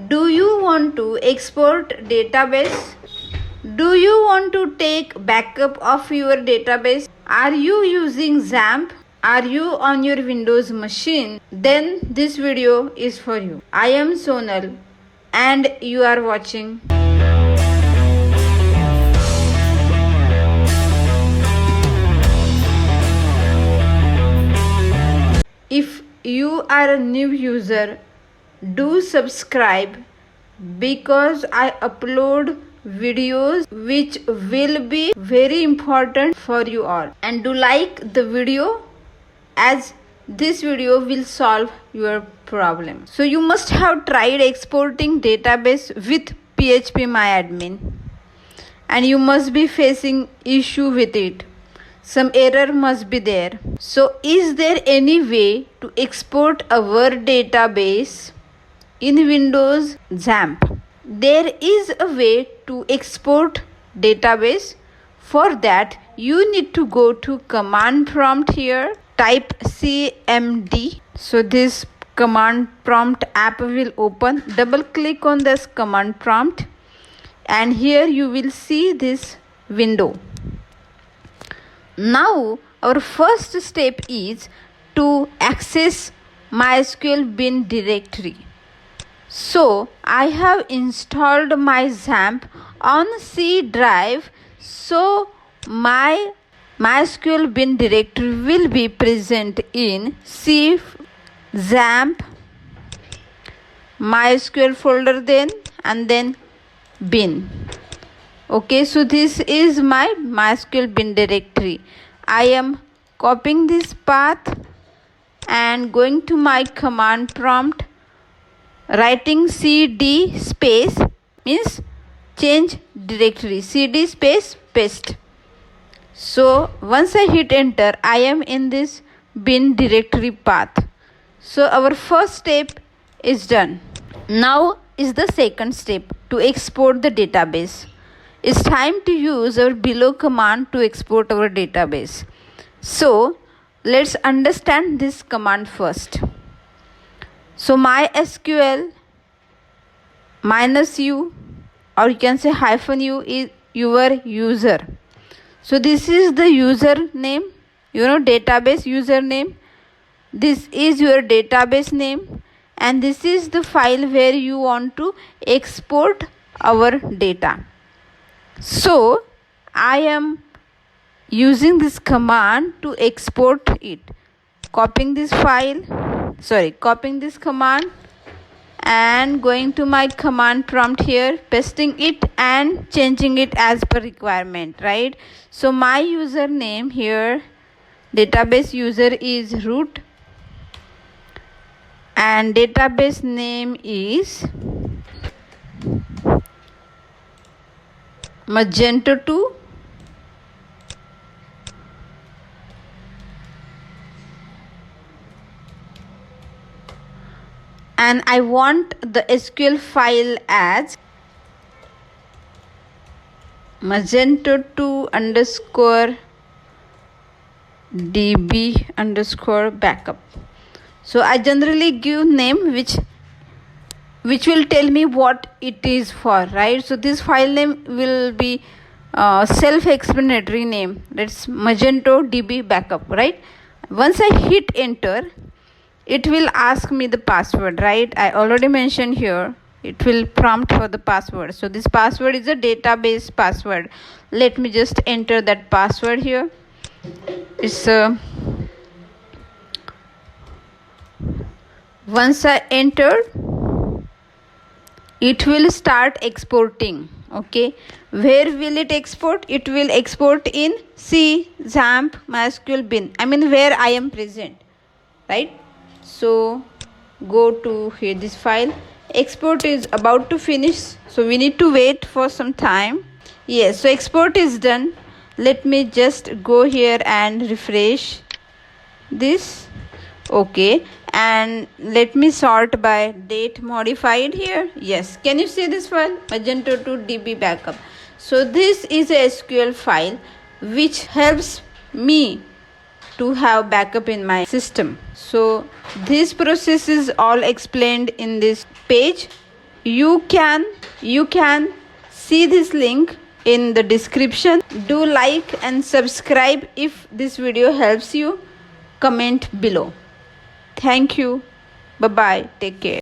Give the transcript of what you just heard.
Do you want to export database? Do you want to take backup of your database? Are you using XAMPP? Are you on your Windows machine? Then this video is for you. I am Sonal and you are watching. If you are a new user, do subscribe because I upload videos which will be very important for you all, and do like the video as this video will solve your problem. So you must have tried exporting database with phpMyAdmin and you must be facing issue with it. Some error must be there. So is there any way to export our database in Windows XAMPP? There is a way to export database. For that you need to go to command prompt here, type cmd. So this command prompt app will open. Double click on this command prompt and here you will see this window. Now our first step is to access MySQL bin directory. So I have installed my XAMPP on C drive, so my MySQL bin directory will be present in C XAMPP MySQL folder then bin. Okay, so this is my MySQL bin directory. I am copying this path and going to my command prompt, writing cd space means change directory, cd space paste. So once I hit enter, I am in this bin directory path. So our first step is done. Now is the second step, to export the database. It's time to use our below command to export our database. So let's understand this command first. So MySQL -u, or you can say -u, is your user. So this is the username, database username. This is your database name and this is the file where you want to export our data. So I am using this command to export it. Copying this command and going to my command prompt here, pasting it and changing it as per requirement, right? So my username here, database user is root and database name is Magento 2. And I want the SQL file as Magento 2 underscore db underscore backup. So I generally give name which will tell me what it is for, right? So this file name will be self-explanatory name. That's Magento db backup, right? Once I hit enter, it will ask me the password, right? I already mentioned here, it will prompt for the password. So this password is a database password. Let me just enter that password here. It's once I entered, it will start exporting. Okay, where will it export? It will export in C XAMPP MySQL bin, where I am present, right? So go to here, this file. Export is about to finish, so we need to wait for some time. Yes, so export is done. Let me just go here and refresh this. Okay, and let me sort by date modified here. Yes, can you see this file, Magento 2 db backup? So this is a SQL file which helps me to have backup in my system. So this process is all explained in this page. you can see this link in the description. Do like and subscribe if this video helps you. Comment below. Thank you. Bye bye. Take care.